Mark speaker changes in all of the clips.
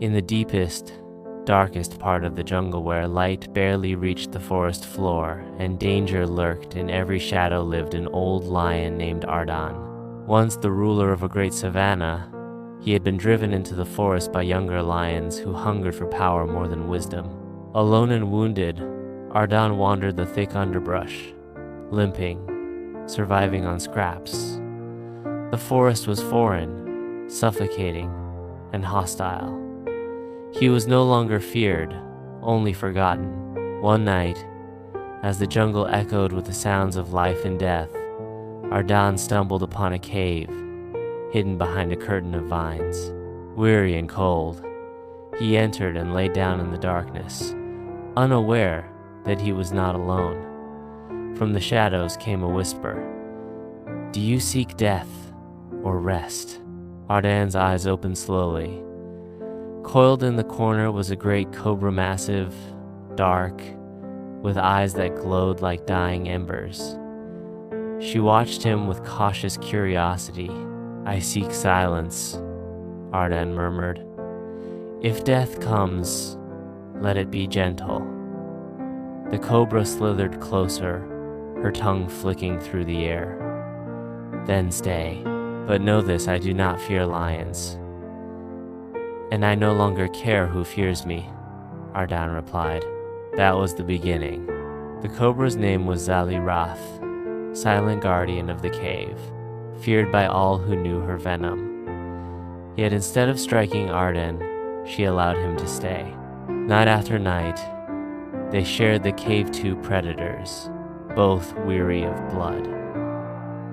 Speaker 1: In the deepest, darkest part of the jungle where light barely reached the forest floor and danger lurked in every shadow lived an old lion named Ardan. Once the ruler of a great savanna, he had been driven into the forest by younger lions who hungered for power more than wisdom. Alone and wounded, Ardan wandered the thick underbrush, limping, surviving on scraps. The forest was foreign, suffocating, and hostile. He was no longer feared, only forgotten. One night, as the jungle echoed with the sounds of life and death, Ardan stumbled upon a cave, hidden behind a curtain of vines. Weary and cold, he entered and lay down in the darkness, unaware that he was not alone. From the shadows came a whisper, "Do you seek death or rest?" Ardan's eyes opened slowly. Coiled in the corner was a great cobra, massive, dark, with eyes that glowed like dying embers. She watched him with cautious curiosity. "I seek silence," Ardan murmured. "If death comes, let it be gentle." The cobra slithered closer, her tongue flicking through the air. "Then stay. But know this, I do not fear lions. And I no longer care who fears me," Ardan replied. That was the beginning. The cobra's name was Zali-Rath, silent guardian of the cave, feared by all who knew her venom. Yet instead of striking Ardan, she allowed him to stay. Night after night, they shared the cave-two predators, both weary of blood.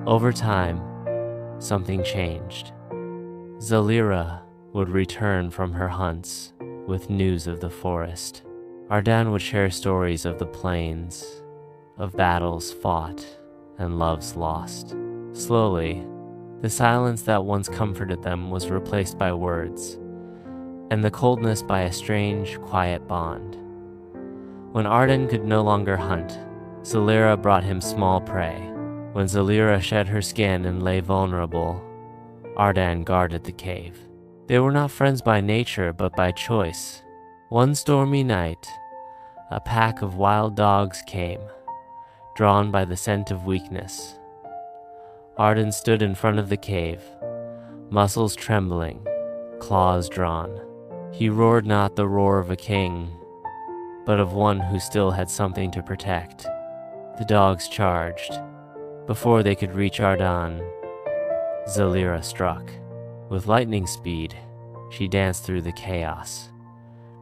Speaker 1: Over time, something changed. Zalira would return from her hunts with news of the forest. Ardan would share stories of the plains, of battles fought and loves lost. Slowly, the silence that once comforted them was replaced by words, and the coldness by a strange, quiet bond. When Ardan could no longer hunt, Zalira brought him small prey. When Zalira shed her skin and lay vulnerable, Ardan guarded the cave. They were not friends by nature, but by choice. One stormy night, a pack of wild dogs came, drawn by the scent of weakness. Ardan stood in front of the cave, muscles trembling, claws drawn. He roared not the roar of a king, but of one who still had something to protect. The dogs charged. Before they could reach Ardan, Zalira struck. With lightning speed, she danced through the chaos,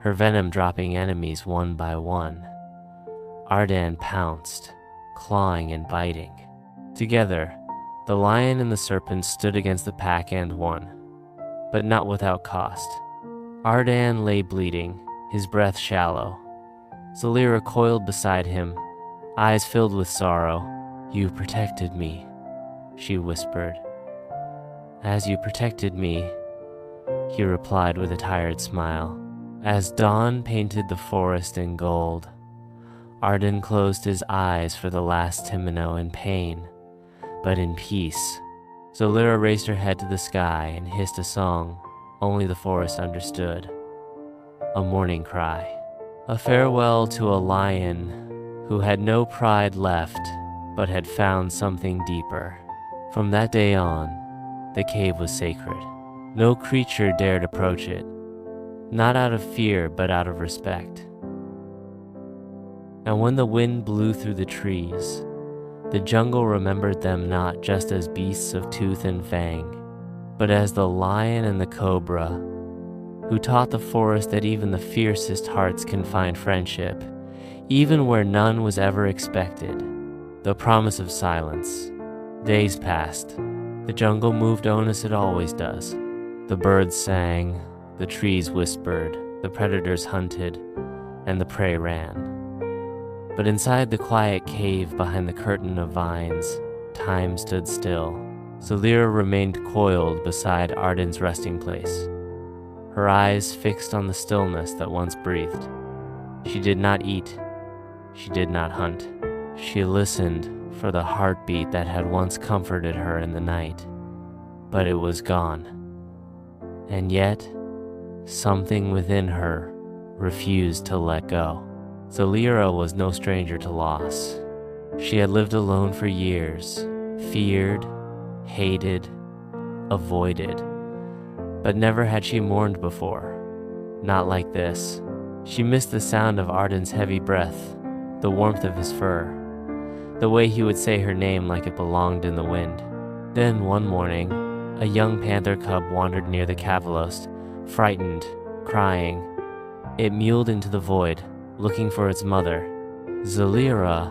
Speaker 1: her venom dropping enemies one by one. Ardan pounced, clawing and biting. Together, the lion and the serpent stood against the pack and won, but not without cost. Ardan lay bleeding, his breath shallow. Zalira coiled beside him, eyes filled with sorrow. "You protected me," she whispered. "As you protected me," he replied with a tired smile. As dawn painted the forest in gold, Ardan closed his eyes for the last Timino in pain, but in peace. Zalira raised her head to the sky and hissed a song only the forest understood. A morning cry. A farewell to a lion who had no pride left, but had found something deeper. From that day on, the cave was sacred. No creature dared approach it, not out of fear, but out of respect. And when the wind blew through the trees, the jungle remembered them not just as beasts of tooth and fang, but as the lion and the cobra, who taught the forest that even the fiercest hearts can find friendship, even where none was ever expected. The promise of silence. Days passed. The jungle moved on as it always does. The birds sang, the trees whispered, the predators hunted, and the prey ran. But inside the quiet cave behind the curtain of vines, time stood still. Zalira remained coiled beside Ardan's resting place, her eyes fixed on the stillness that once breathed. She did not eat. She did not hunt. She listened for the heartbeat that had once comforted her in the night, but it was gone. And yet, something within her refused to let go. Zalira was no stranger to loss. She had lived alone for years, feared, hated, avoided. But never had she mourned before. Not like this. She missed the sound of Arden's heavy breath, the warmth of his fur, the way he would say her name like it belonged in the wind. Then one morning, a young panther cub wandered near the Cavalos, frightened, crying. It muled into the void, looking for its mother. Zalira,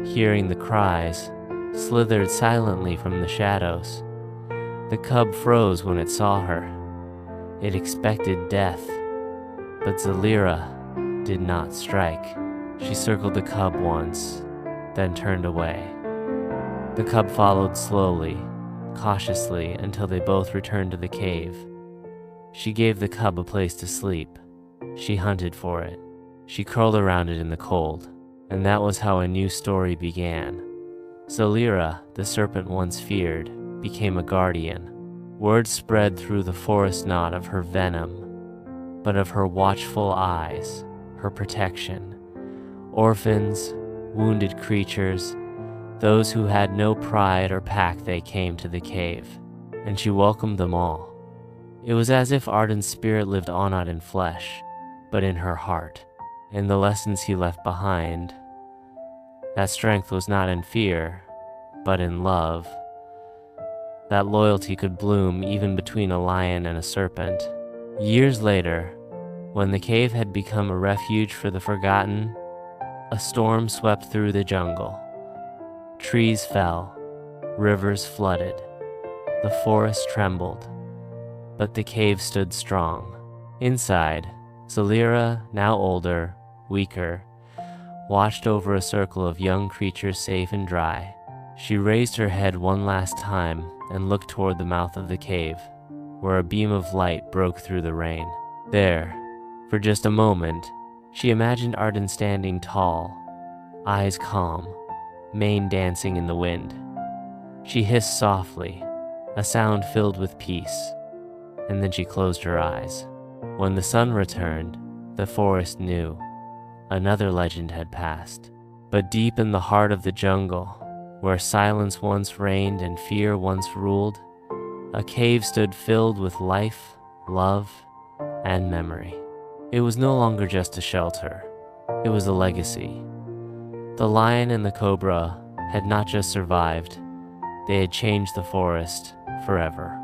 Speaker 1: hearing the cries, slithered silently from the shadows. The cub froze when it saw her. It expected death, but Zalira did not strike. She circled the cub once, then turned away. The cub followed slowly, cautiously, until they both returned to the cave. She gave the cub a place to sleep. She hunted for it. She curled around it in the cold, and that was how a new story began. Zalira, the serpent once feared, became a guardian. Word spread through the forest not of her venom, but of her watchful eyes, her protection. Orphans, wounded creatures, those who had no pride or pack, they came to the cave, and she welcomed them all. It was as if Arden's spirit lived on not in flesh, but in her heart, in the lessons he left behind. That strength was not in fear, but in love. That loyalty could bloom even between a lion and a serpent. Years later, when the cave had become a refuge for the forgotten, a storm swept through the jungle. Trees fell, rivers flooded, the forest trembled, but the cave stood strong. Inside, Zalira, now older, weaker, watched over a circle of young creatures safe and dry. She raised her head one last time and looked toward the mouth of the cave, where a beam of light broke through the rain. There, for just a moment, she imagined Arden standing tall, eyes calm, mane dancing in the wind. She hissed softly, a sound filled with peace, and then she closed her eyes. When the sun returned, the forest knew. Another legend had passed. But deep in the heart of the jungle, where silence once reigned and fear once ruled, a cave stood filled with life, love, and memory. It was no longer just a shelter. It was a legacy. The lion and the cobra had not just survived, they had changed the forest forever.